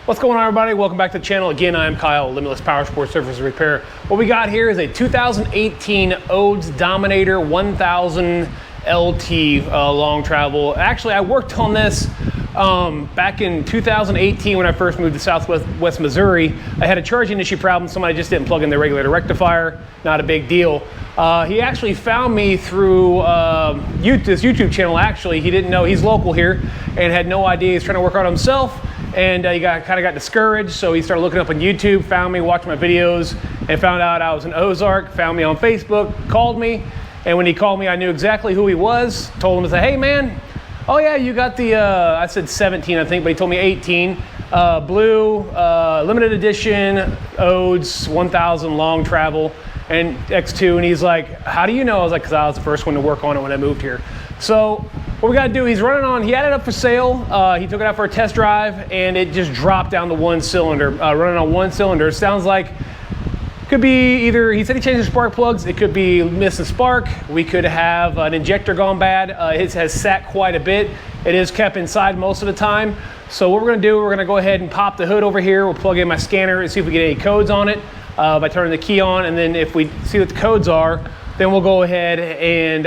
What's going on, everybody? Welcome back to the channel. Again, I am Kyle, Limitless Power Sports Service and Repair. What we got here is a 2018 Odes Dominator 1000 LT long travel. Actually, I worked on this back in 2018 when I first moved to Southwest Missouri. I had a charging issue problem. Somebody just didn't plug in the regulator rectifier. Not a big deal. He actually found me through this YouTube channel. Actually, he didn't know he's local here and had no idea. He's trying to work out himself. And he kind of got discouraged, so he started looking up on YouTube, found me, watched my videos, and found out I was an Ozark, found me on Facebook, called me, and when he called me, I knew exactly who he was, told him to say, hey man, oh yeah, you got the, I said 17 I think, but he told me 18, blue, limited edition, Odes, 1000 long travel, and X2, and he's like, how do you know? I was like, because I was the first one to work on it when I moved here. So what we got to do, he's running on, he had it up for sale, he took it out for a test drive, and it just dropped down to one cylinder, running on one cylinder. It sounds like, could be either, he said he changed the spark plugs, it could be missing spark, we could have an injector gone bad, it has sat quite a bit, it is kept inside most of the time. So what we're going to do, we're going to go ahead and pop the hood over here, we'll plug in my scanner and see if we get any codes on it by turning the key on, and then if we see what the codes are, then we'll go ahead and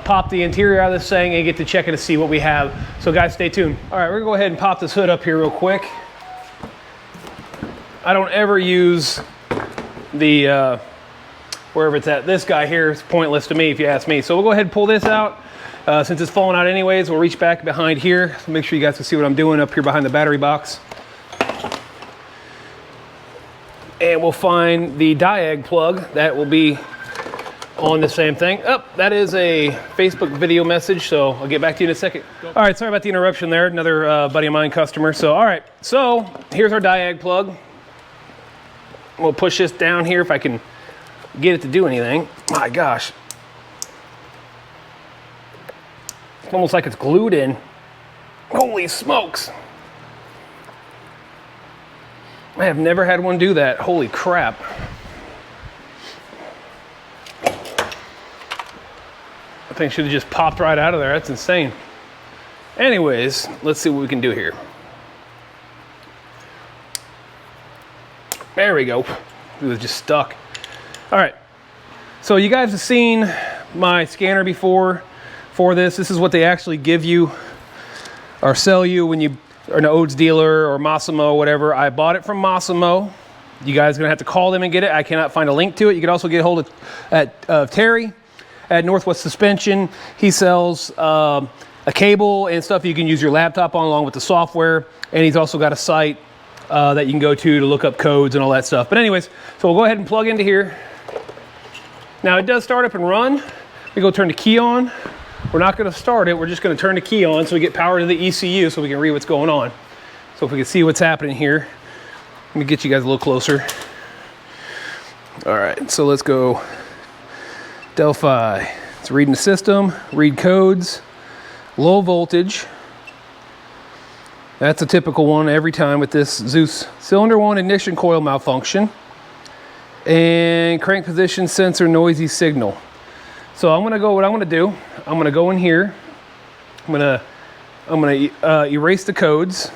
pop the interior out of this thing and get to checking to see what we have. So guys, stay tuned. All right, we're gonna go ahead and pop this hood up here real quick. I don't ever use the, wherever it's at. This guy here is pointless to me if you ask me. So we'll go ahead and pull this out. Since it's falling out anyways, we'll reach back behind here. So make sure you guys can see what I'm doing up here behind the battery box. And we'll find the diag plug that will be on the same thing. Oh, that is a Facebook video message, so I'll get back to you in a second. All right, sorry about the interruption there. Another buddy of mine, customer. So, all right, so here's our diag plug. We'll push this down here if I can get it to do anything. My gosh. It's almost like it's glued in. Holy smokes. I have never had one do that. Holy crap. I think should have just popped right out of there. That's insane. Anyways, let's see what we can do here. There we go. It was just stuck. All right. So you guys have seen my scanner before for this. This is what they actually give you or sell you when you are an Odes dealer or Massimo, whatever. I bought it from Massimo. You guys are going to have to call them and get it. I cannot find a link to it. You can also get a hold of Terry at Northwest Suspension. He sells a cable and stuff you can use your laptop on along with the software, and he's also got a site that you can go to look up codes and all that stuff. But anyways, so we'll go ahead and plug into here. Now it does start up and run. We go turn the key on. We're not going to start it, we're just going to turn the key on so we get power to the ECU so we can read what's going on. So if we can see what's happening here, let me get you guys a little closer. All right, so let's go Delphi. It's reading the system, read codes, low voltage. That's a typical one every time with this Zeus. Cylinder 1 ignition coil malfunction. And crank position sensor noisy signal. So I'm gonna go, what I'm gonna do, I'm gonna go in here. I'm gonna erase the codes.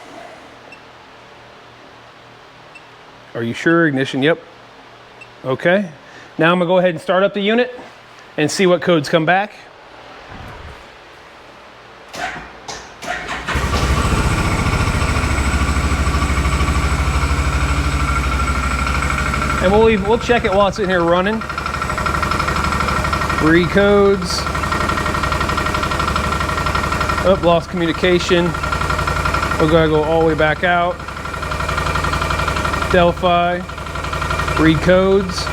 Are you sure? Ignition, yep. Okay. Now I'm gonna go ahead and start up the unit and see what codes come back. And we'll check it while it's in here running. Read codes. Oh, lost communication. We're gonna go all the way back out. Delphi. Read codes.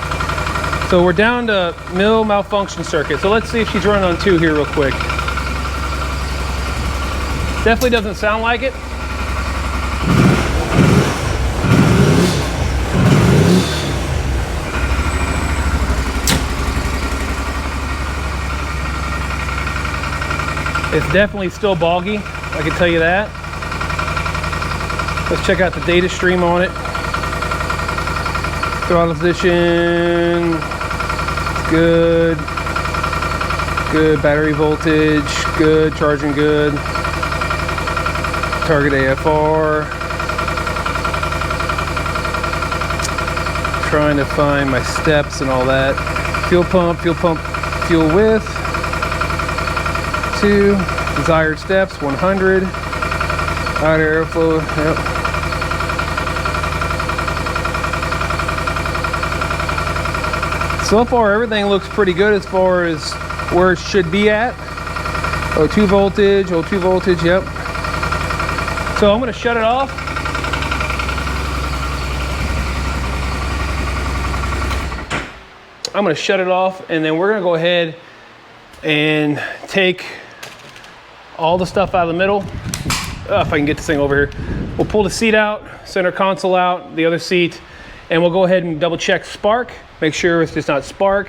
So we're down to mill malfunction circuit. So let's see if she's running on 2 here real quick. Definitely doesn't sound like it. It's definitely still boggy, I can tell you that. Let's check out the data stream on it. Throttle position, good. Good, battery voltage, good, charging good. Target AFR. trying to find my steps and all that. Fuel pump, fuel width, 2, desired steps, 100, outer airflow, yep. So far, everything looks pretty good as far as where it should be at. O2 voltage, yep. So I'm gonna shut it off. I'm gonna shut it off, and then we're gonna go ahead and take all the stuff out of the middle. If I can get this thing over here. We'll pull the seat out, center console out, the other seat, and we'll go ahead and double check spark. Make sure it's just not spark.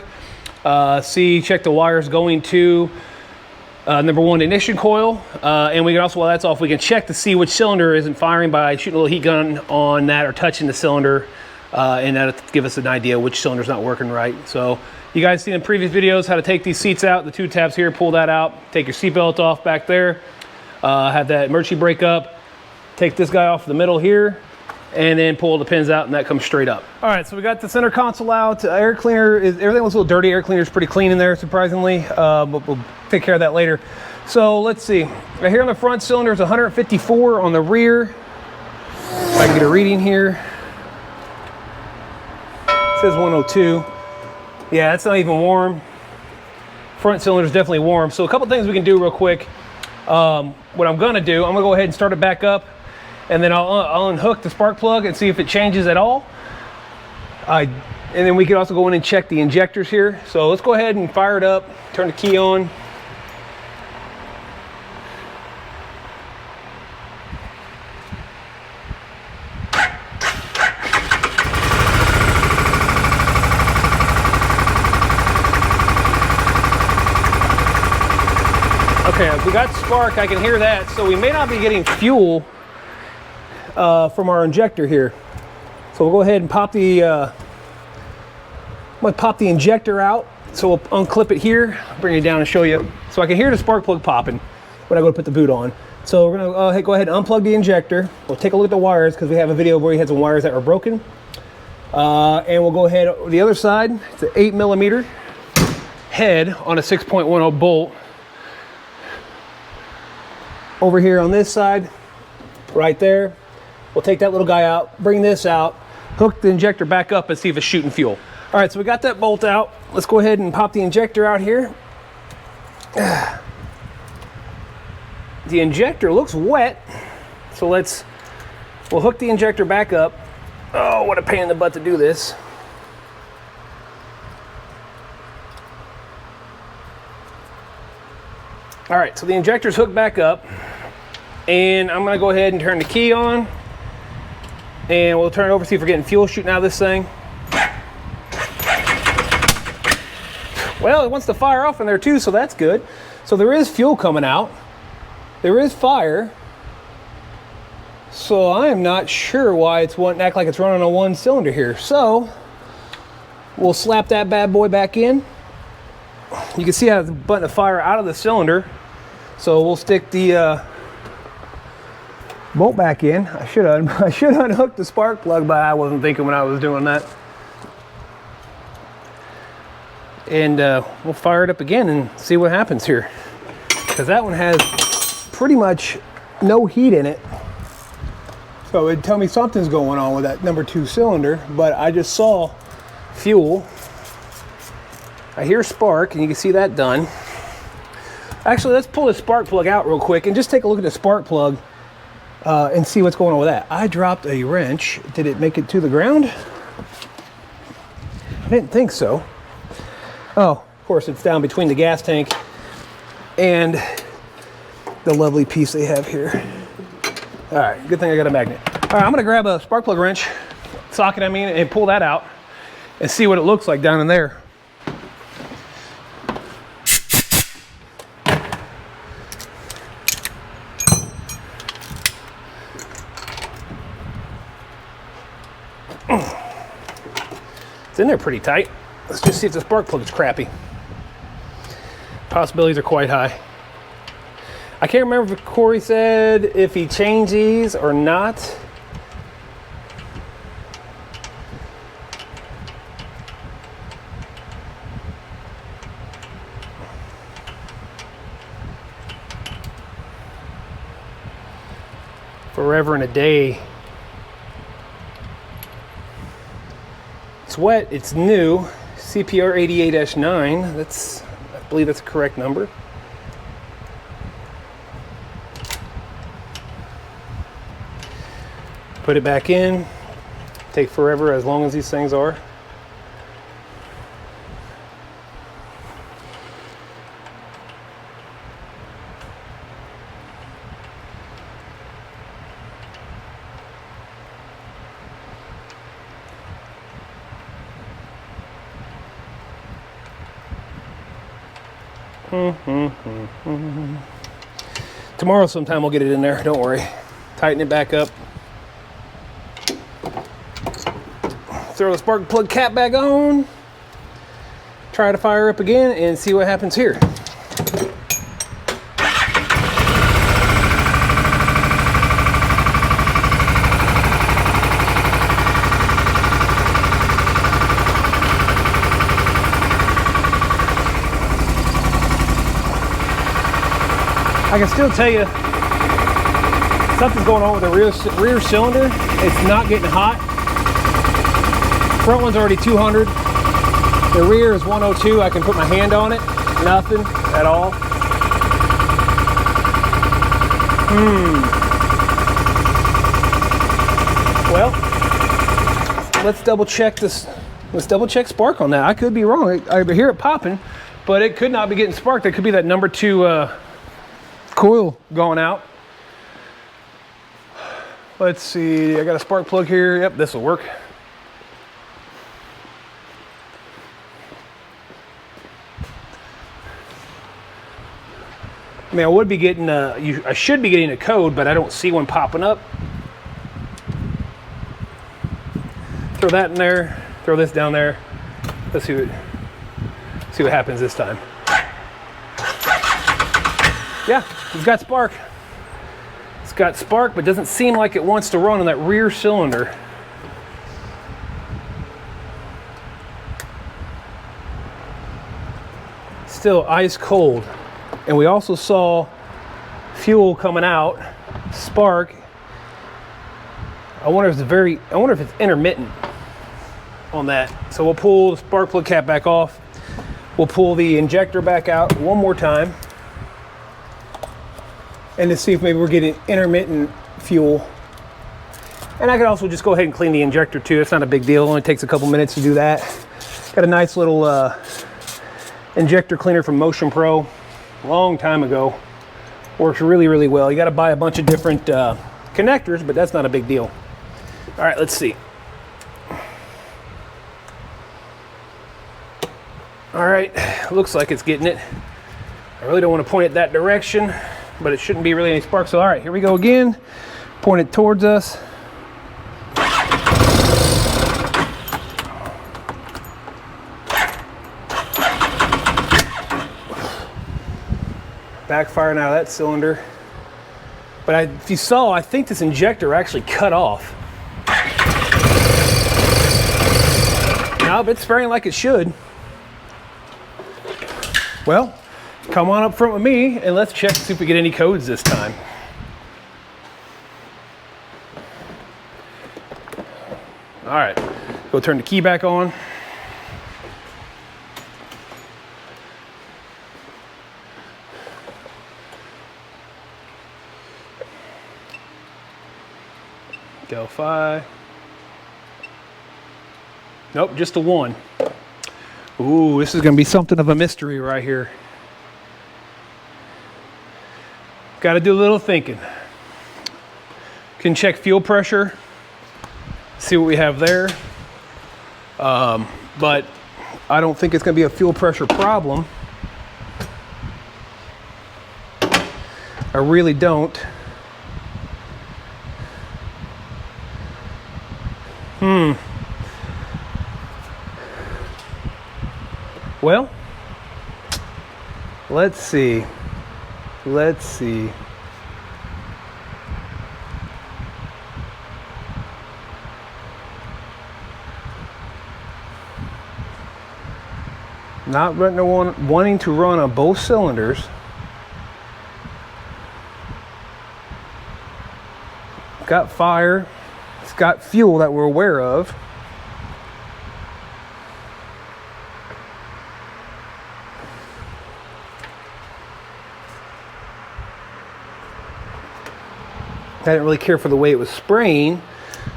Check the wires going to number 1 ignition coil. And we can also, while that's off, we can check to see which cylinder isn't firing by shooting a little heat gun on that or touching the cylinder. And that'll give us an idea which cylinder's not working right. So you guys seen in previous videos how to take these seats out, the 2 tabs here, pull that out, take your seatbelt off back there, have that emergency brake up, take this guy off the middle here, and then pull the pins out, and that comes straight up. All right, so we got the center console out. Air cleaner, everything was a little dirty. Air cleaner is pretty clean in there, surprisingly, but we'll take care of that later. So let's see. Right here on the front cylinder is 154. On the rear, if I can get a reading here, it says 102. Yeah, that's not even warm. Front cylinder is definitely warm. So a couple things we can do real quick. What I'm gonna do, I'm gonna go ahead and start it back up, and then I'll unhook the spark plug and see if it changes at all. And then we can also go in and check the injectors here. So let's go ahead and fire it up, turn the key on. Okay, we got spark, I can hear that, so we may not be getting fuel from our injector here. So we'll go ahead and pop the, I'm gonna pop the injector out. So we'll unclip it here, bring it down and show you. So I can hear the spark plug popping when I go to put the boot on. So we're gonna go ahead and unplug the injector. We'll take a look at the wires because we have a video where we had some wires that were broken. And we'll go ahead, the other side, it's an 8mm head on a 6.10 bolt. Over here on this side, right there, we'll take that little guy out, bring this out, hook the injector back up and see if it's shooting fuel. All right, so we got that bolt out. Let's go ahead and pop the injector out here. The injector looks wet, so we'll hook the injector back up. Oh, what a pain in the butt to do this. All right, so the injector's hooked back up, and I'm gonna go ahead and turn the key on, and we'll turn it over, see if we're getting fuel shooting out of this thing. Well, it wants to fire off in there too, so that's good. So there is fuel coming out. There is fire. So I am not sure why it's wanting to act like it's running on 1 cylinder here. So we'll slap that bad boy back in. You can see how it's button to fire out of the cylinder. So we'll stick the bolt back in. I should unhook the spark plug, but I wasn't thinking when I was doing that. And we'll fire it up again and see what happens here. Because that one has pretty much no heat in it. So it'd tell me something's going on with that number 2 cylinder, but I just saw fuel. I hear spark, and you can see that done. Actually, let's pull the spark plug out real quick and just take a look at the spark plug and see what's going on with that. I dropped a wrench. Did it make it to the ground? I didn't think so. Oh, of course, it's down between the gas tank and the lovely piece they have here. All right, good thing I got a magnet. All right, I'm gonna grab a spark plug wrench, socket I mean, and pull that out and see what it looks like down in there. It's in there pretty tight. Let's just see if the spark plug is crappy. Possibilities are quite high. I can't remember if Corey said if he changed these or not. forever and a day. It's wet, it's new. CPR 88-9, I believe that's the correct number. Put it back in. Take forever, as long as these things are. Tomorrow sometime we'll get it in there, don't worry. Tighten it back up. Throw the spark plug cap back on. Try to fire up again and see what happens here. I can still tell you something's going on with the rear cylinder. It's not getting hot. Front one's already 200. The rear is 102. I can put my hand on it. Nothing at all. Well, let's double check this. Let's double check spark on that. I could be wrong. I hear it popping, but it could not be getting sparked. It could be that number 2 coil going out. Let's see. I got a spark plug here. Yep, this will work. I mean, I would be getting I should be getting a code, but I don't see one popping up. Throw that in there. Throw this down there. Let's see what happens this time. Yeah, it's got spark. It's got spark, but doesn't seem like it wants to run on that rear cylinder. Still ice cold. And we also saw fuel coming out, spark. I wonder if it's intermittent on that. So we'll pull the spark plug cap back off. We'll pull the injector back out one more time. And to see if maybe we're getting intermittent fuel. And I could also just go ahead and clean the injector too. It's not a big deal. It only takes a couple minutes to do that. Got a nice little injector cleaner from Motion Pro. Long time ago. Works really, really well. You got to buy a bunch of different connectors, but that's not a big deal. All right, let's see. All right, looks like it's getting it. I really don't want to point it that direction, but it shouldn't be really any spark. So all right, here we go again. Point it towards us. Backfiring out of that cylinder. But if you saw, I think this injector actually cut off. No, but it's spraying like it should. Well, come on up front with me and let's check to see if we get any codes this time. All right, go turn the key back on. Delphi. Nope, just a 1. Ooh, this is going to be something of a mystery right here. Got to do a little thinking. Can check fuel pressure, see what we have there. But I don't think it's going to be a fuel pressure problem. I really don't. Well, let's see. Let's see. Not wanting to run on both cylinders. got fire, it's got fuel that we're aware of. I didn't really care for the way it was spraying.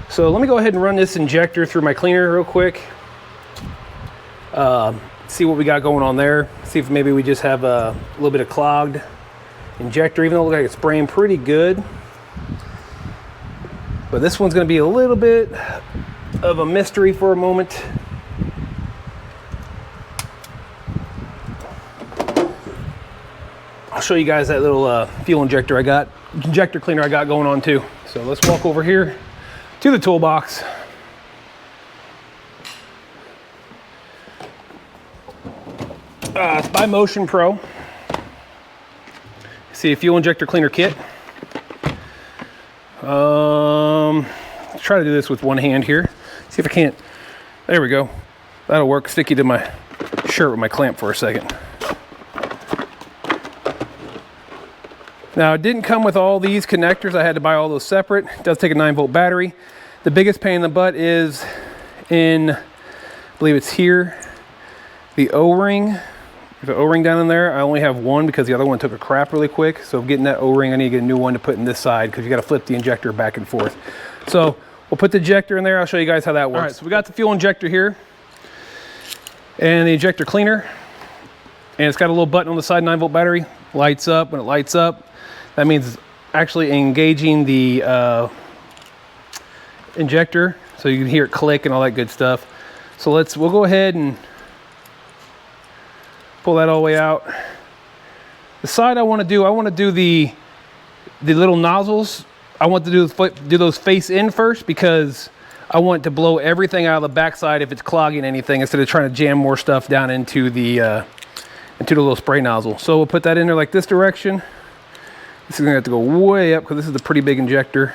So let me go ahead and run this injector through my cleaner real quick. See what we got going on there. See if maybe we just have a little bit of clogged injector, even though it looks like it's spraying pretty good. But this one's gonna be a little bit of a mystery for a moment. I'll show you guys that little fuel injector cleaner I got going on too. So let's walk over here to the toolbox. It's by Motion Pro. See a fuel injector cleaner kit. Let's try to do this with one hand here. See if I can't. There we go. That'll work. Stick you to my shirt with my clamp for a second. Now, it didn't come with all these connectors. I had to buy all those separate. It does take a 9-volt battery. The biggest pain in the butt is in, I believe it's here, the O-ring. There's an O-ring down in there. I only have one because the other one took a crap really quick. So getting that O-ring, I need to get a new one to put in this side because you got to flip the injector back and forth. So we'll put the injector in there. I'll show you guys how that works. All right, so we got the fuel injector here and the injector cleaner. And it's got a little button on the side, 9-volt battery. Lights up. When it lights up, that means it's actually engaging the injector, so you can hear it click and all that good stuff. So we'll go ahead and pull that all the way out. The side I want to do the little nozzles. I want to do those face in first because I want to blow everything out of the backside if it's clogging anything instead of trying to jam more stuff down into the little spray nozzle. So we'll put that in there like this direction. This is gonna have to go way up because this is a pretty big injector.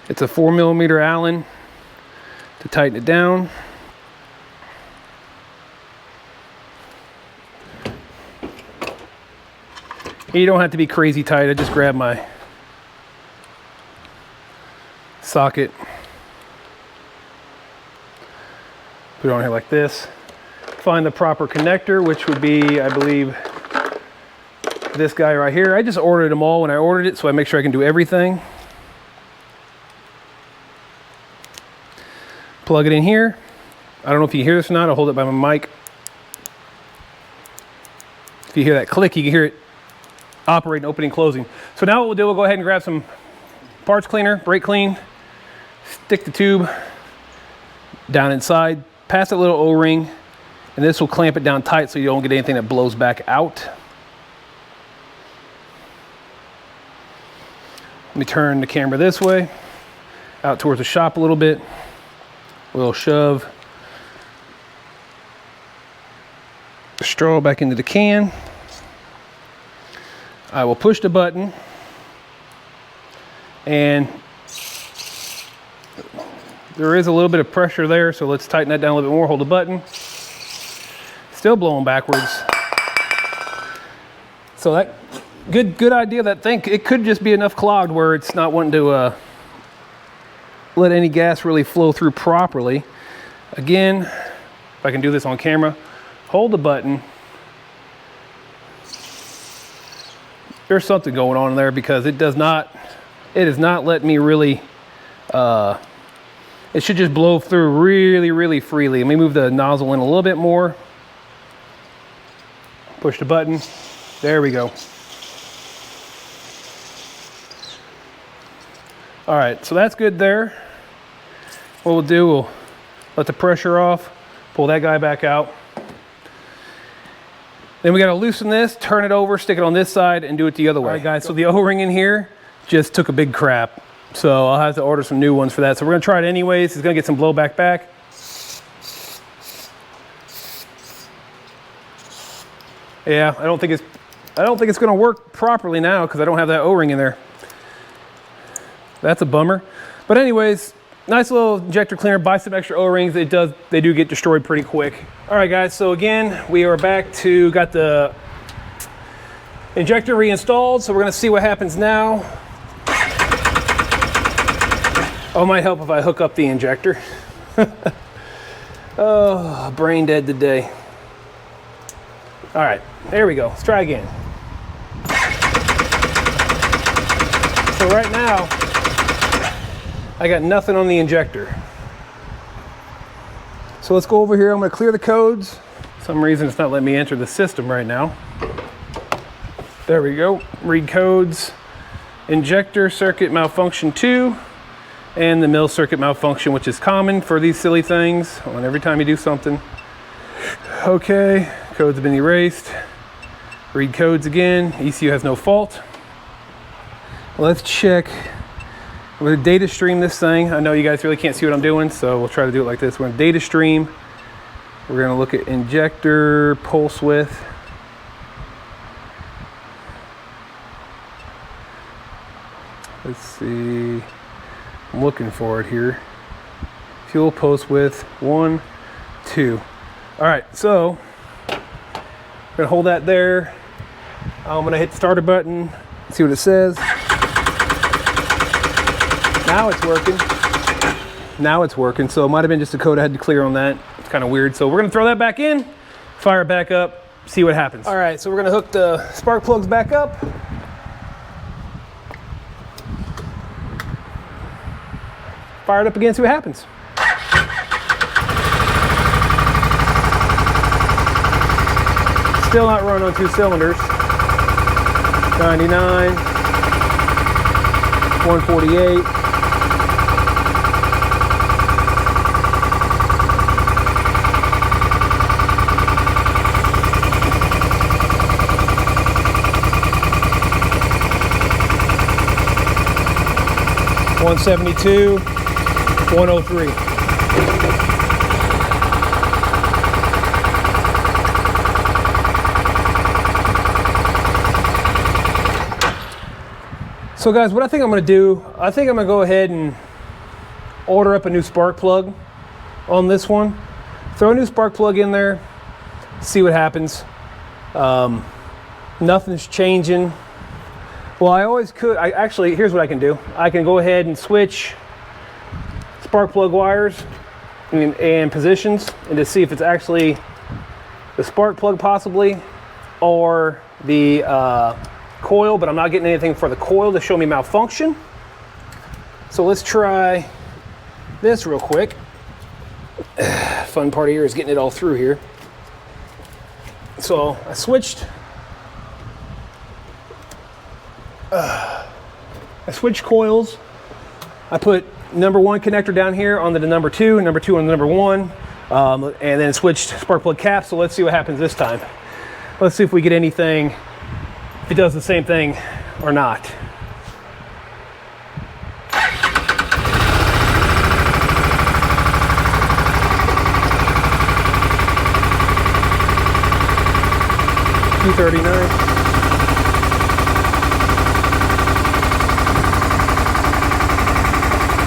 It's a 4mm Allen to tighten it down. You don't have to be crazy tight. I just grab my socket, put it on here like this. Find the proper connector, which would be, I believe, this guy right here. I just ordered them all when I ordered it, so I make sure I can do everything. Plug it in here. I don't know if you hear this or not. I'll hold it by my mic. If you hear that click, you can hear it operating, opening, closing. So now what we'll do, we'll go ahead and grab some parts cleaner, brake clean, stick the tube down inside, pass that little O-ring, and this will clamp it down tight so you don't get anything that blows back out. Let me turn the camera this way, out towards the shop a little bit. We'll shove the straw back into the can. I will push the button, and there is a little bit of pressure there, so let's tighten that down a little bit more. Hold the button. Still blowing backwards. So that good idea. That thing, it could just be enough clogged where it's not wanting to let any gas really flow through properly. Again, if I can do this on camera, hold the button. There's something going on in there because it is not letting me really, it should just blow through really freely. Let me move the nozzle in a little bit more. Push the button. There we go. All right, so that's good there. What we'll do, we'll let the pressure off, pull that guy back out. Then we gotta loosen this, turn it over, stick it on this side, and do it the other way. All right, guys, so the O-ring in here just took a big crap. So I'll have to order some new ones for that. So we're gonna try it anyways. It's gonna get some blowback back. Yeah, I don't think it's gonna work properly now because I don't have that O-ring in there. That's a bummer. But anyways, Nice little injector cleaner. Buy some extra O-rings. They do get destroyed pretty quick. All right, guys. So again, we are back to got the injector reinstalled. So we're gonna see what happens now. Oh, it might help if I hook up the injector. Oh, brain dead today. All right, there we go. Let's try again. So right now, I got nothing on the injector. So let's go over here. I'm gonna clear the codes. For some reason it's not letting me enter the system right now. There we go. Read codes. Injector circuit malfunction 2. And the mill circuit malfunction, which is common for these silly things on every time you do something. Okay, codes have been erased. Read codes again. ECU has no fault. Let's check. We're gonna data stream this thing. I know you guys really can't see what I'm doing, so we'll try to do it like this. We're gonna data stream. We're gonna look at injector pulse width. Let's see. I'm looking for it here. Fuel pulse width 1, 2. All right, so I'm gonna hold that there. I'm gonna hit the starter button, see what it says. Now it's working. Now it's working. So it might have been just a code I had to clear on that. It's kind of weird. So we're gonna throw that back in, fire it back up, see what happens. All right, so we're gonna hook the spark plugs back up. Fire it up again, see what happens. Still not running on 2 cylinders. 99, 148. $172, 103. So guys, what I think I'm gonna do, I think I'm gonna go ahead and order up a new spark plug on this one. Throw a new spark plug in there, see what happens. Nothing's changing. Well, I always could, actually, here's what I can do. I can go ahead and switch spark plug wires and positions and to see if it's actually the spark plug possibly or the coil, but I'm not getting anything for the coil to show me malfunction. So let's try this real quick. Fun part here is getting it all through here. So I switched coils. I put number 1 connector down here on the number 2, number 2 on the number 1, and then switched spark plug caps. So let's see what happens this time. Let's see if we get anything, if it does the same thing or not. $239.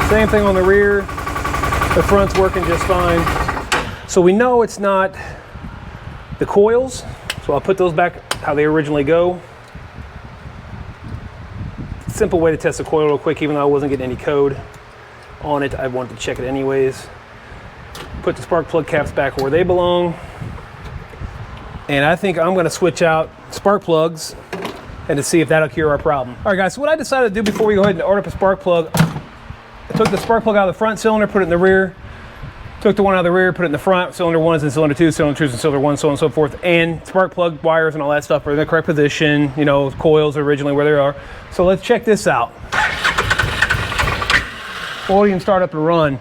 Same thing on the rear. The front's working just fine. So we know it's not the coils. So I'll put those back how they originally go. Simple way to test the coil real quick, even though I wasn't getting any code on it. I wanted to check it anyways. Put the spark plug caps back where they belong. And I think I'm gonna switch out spark plugs and to see if that'll cure our problem. All right guys, so what I decided to do before we go ahead and order up a spark plug, I took the spark plug out of the front cylinder, put it in the rear. Took the one out of the rear, put it in the front. Cylinder 1 is in cylinder 2, cylinder 2 is in cylinder 1, so on and so forth. And spark plug wires and all that stuff are in the correct position. You know, coils are originally where they are. So let's check this out. We'll even start up and run.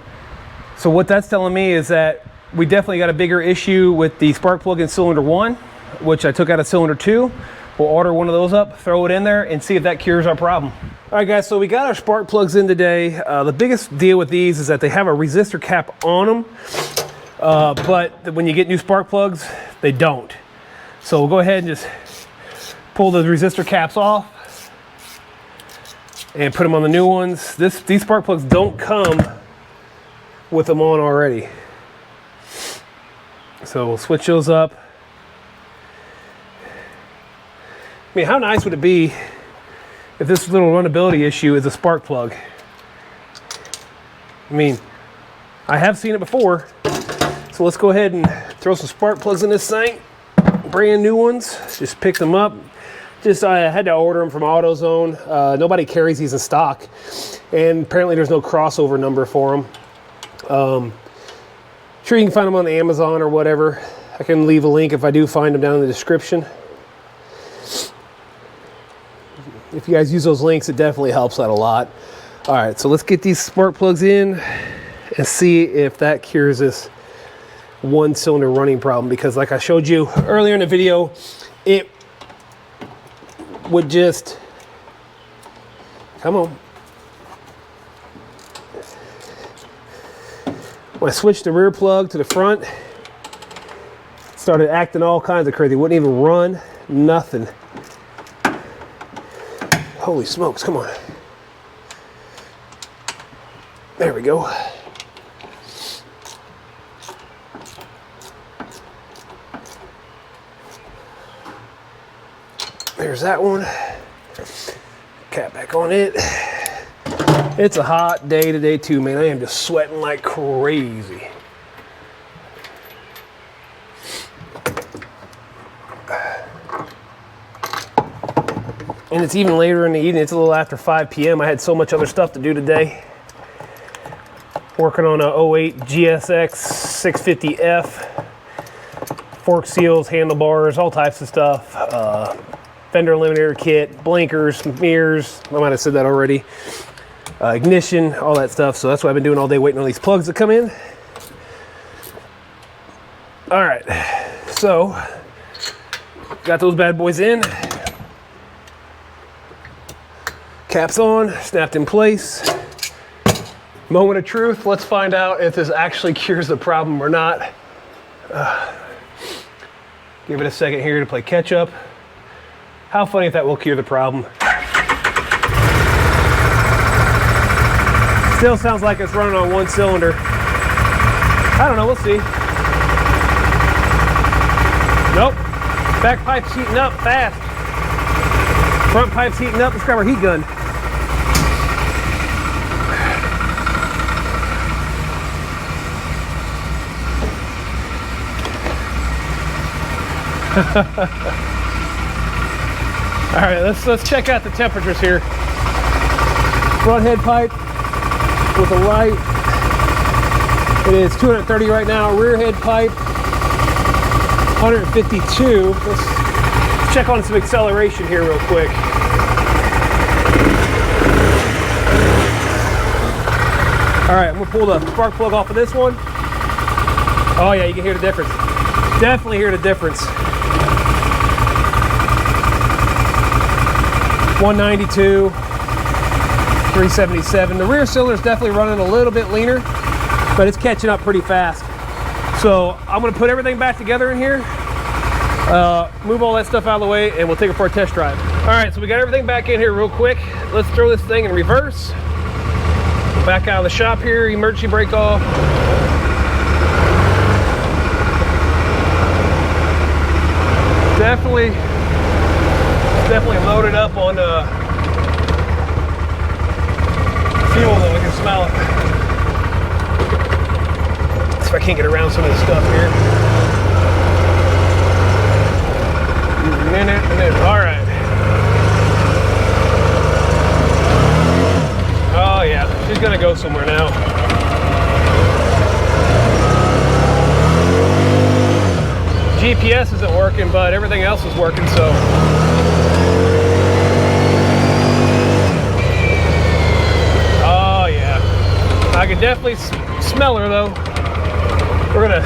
So what that's telling me is that we definitely got a bigger issue with the spark plug in cylinder 1, which I took out of cylinder 2. We'll order one of those up, throw it in there, and see if that cures our problem. All right, guys, so we got our spark plugs in today. The biggest deal with these is that they have a resistor cap on them, but when you get new spark plugs, they don't. So we'll go ahead and just pull the resistor caps off and put them on the new ones. These spark plugs don't come with them on already. So we'll switch those up. I mean, how nice would it be if this little runnability issue is a spark plug? I mean, I have seen it before. So let's go ahead and throw some spark plugs in this thing. Brand new ones. Just picked them up. I had to order them from AutoZone. Nobody carries these in stock. And apparently there's no crossover number for them. Sure, you can find them on Amazon or whatever. I can leave a link if I do find them down in the description. If you guys use those links, it definitely helps out a lot. All right, so let's get these spark plugs in and see if that cures this one cylinder running problem, because like I showed you earlier in the video, it would just, come on. When I switched the rear plug to the front, it started acting all kinds of crazy. It wouldn't even run, nothing. Holy smokes, come on. There we go. There's that one. Cap back on it. It's a hot day today too, man. I am just sweating like crazy. And it's even later in the evening. It's a little after 5 p.m. I had so much other stuff to do today. Working on a 08 GSX 650F. Fork seals, handlebars, all types of stuff. Fender eliminator kit, blinkers, mirrors. I might have said that already. Ignition, all that stuff. So that's what I've been doing all day, waiting on these plugs to come in. All right, so got those bad boys in. Caps on, snapped in place. Moment of truth. Let's find out if this actually cures the problem or not. Give it a second here to play catch up. How funny if that will cure the problem. Still sounds like it's running on one cylinder. I don't know, we'll see. Nope. Back pipe's heating up fast. Front pipe's heating up. Let's grab our heat gun. All right, let's check out the temperatures here. Front head pipe with a light. It is 230 right now. Rear head pipe 152. Let's check on some acceleration here real quick. All right, I'm gonna pull the spark plug off of this one. Oh yeah, you can hear the difference. Definitely hear the difference. 192, 377. The rear cylinder is definitely running a little bit leaner, but it's catching up pretty fast. So I'm gonna put everything back together in here, move all that stuff out of the way, and we'll take it for a test drive. All right, so we got everything back in here real quick. Let's throw this thing in reverse. Back out of the shop here, emergency brake off. Definitely loaded up on fuel though, I can smell it. See if I can't get around some of this stuff here. Minute. All right. Oh yeah, she's gonna go somewhere now. GPS isn't working, but everything else is working, so. Oh yeah, I can definitely smell her though. We're gonna,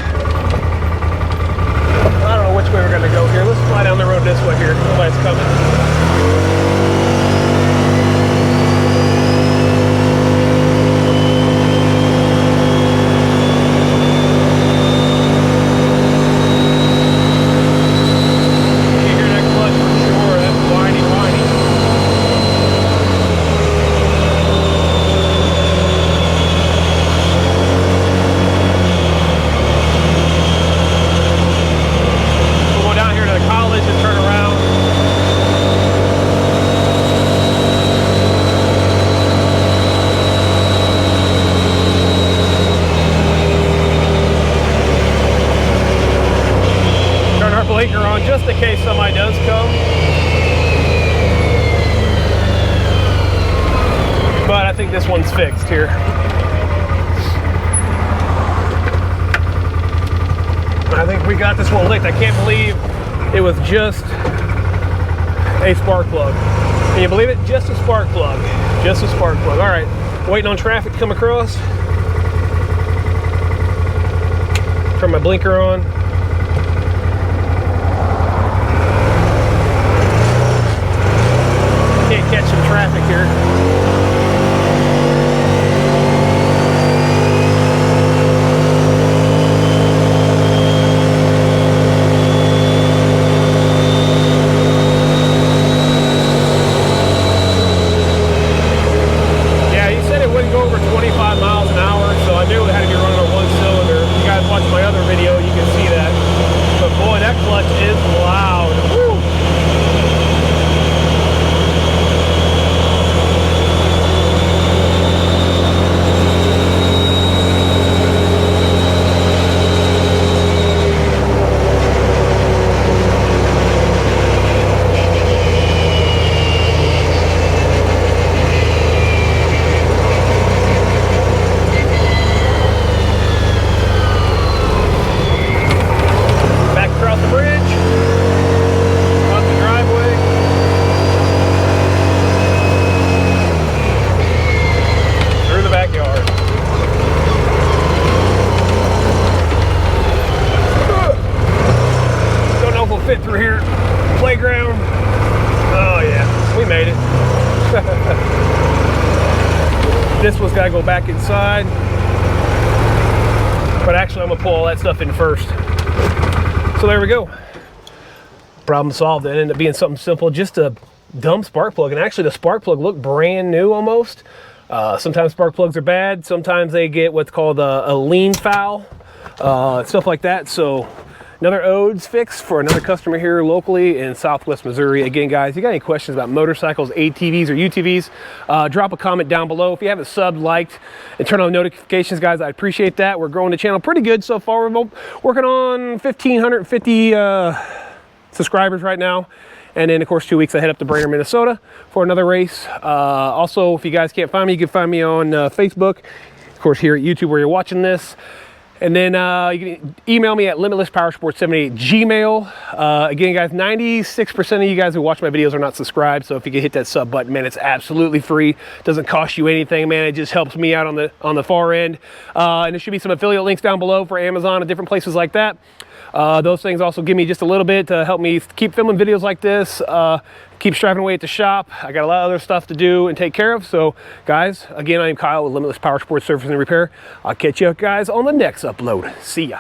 I don't know which way we're gonna go here. Let's fly down the road this way here. Nobody's coming. blinker on just in case somebody does come. But I think this one's fixed here. I think we got this one licked. I can't believe it was just a spark plug. Can you believe it? Just a spark plug. Just a spark plug. All right, waiting on traffic to come across. Turn my blinker on. Can't catch some traffic here. Fit through here, playground. Oh yeah, we made it. This one's gotta go back inside. But actually I'm gonna pull all that stuff in first. So there we go. Problem solved. It ended up being something simple, just a dumb spark plug. And actually the spark plug looked brand new almost. Sometimes spark plugs are bad. Sometimes they get what's called a lean foul, stuff like that. So another Odes fix for another customer here locally in Southwest Missouri. Again, guys, you got any questions about motorcycles, ATVs, or UTVs, drop a comment down below. If you haven't subbed, liked, and turned on notifications, guys, I appreciate that. We're growing the channel pretty good so far. We're working on 1,550 subscribers right now. And then, of course, 2 weeks I head up to Brainerd, Minnesota for another race. Also, if you guys can't find me, you can find me on Facebook, of course, here at YouTube where you're watching this. And then you can email me at limitlesspowersport78@gmail. Again, guys, 96% of you guys who watch my videos are not subscribed. So if you can hit that sub button, man, it's absolutely free. Doesn't cost you anything, man. It just helps me out on the far end. And there should be some affiliate links down below for Amazon and different places like that. Those things also give me just a little bit to help me keep filming videos like this, keep striving away at the shop. I got a lot of other stuff to do and take care of. So guys, again, I am Kyle with Limitless Power Sports Service and Repair. I'll catch you guys on the next upload. See ya.